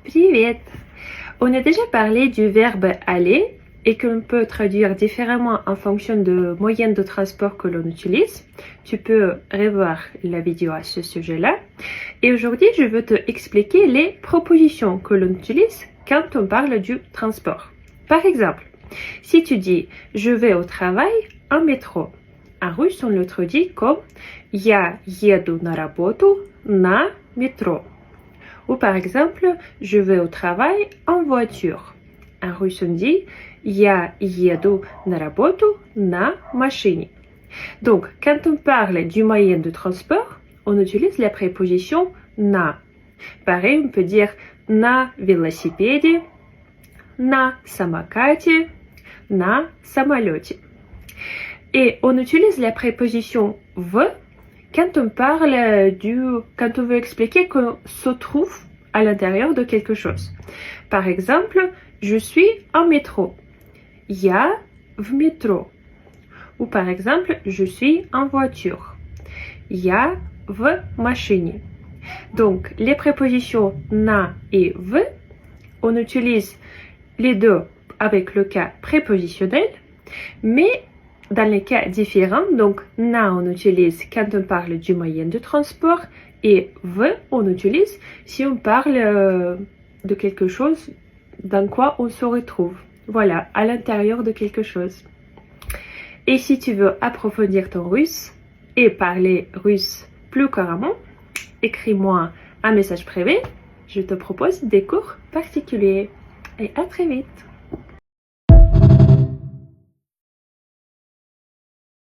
Привет! On a déjà parlé du verbe aller et que l'on peut traduire différemment en fonction de moyens de transport que l'on utilise. Tu peux revoir la vidéo à ce sujet-là. Et aujourd'hui, je veux te expliquer les propositions que l'on utilise quand on parle du transport. Par exemple, si tu dis « je vais au travail en métro », en russe, on le traduit comme « Я еду на работу на métro ». Ou par exemple, je vais au travail en voiture. En russe, on dit Я еду на работу на машине. Donc, quand on parle du moyen de transport, on utilise la préposition на. Pareil, on peut dire на велосипеде, на самокате, на самолете. Et on utilise la préposition в quand on veut expliquer qu'on se trouve à l'intérieur de quelque chose. Par exemple, je suis en métro. Я в métro. Ou par exemple, je suis en voiture. Я в машине. Donc, les prépositions на et в, on utilise les deux avec le cas prépositionnel, mais dans les cas différents, donc na on utilise quand on parle du moyen de transport et v on utilise si on parle de quelque chose dans quoi on se retrouve. Voilà, à l'intérieur de quelque chose. Et si tu veux approfondir ton russe et parler russe plus couramment, écris-moi un message privé. Je te propose des cours particuliers. Et à très vite!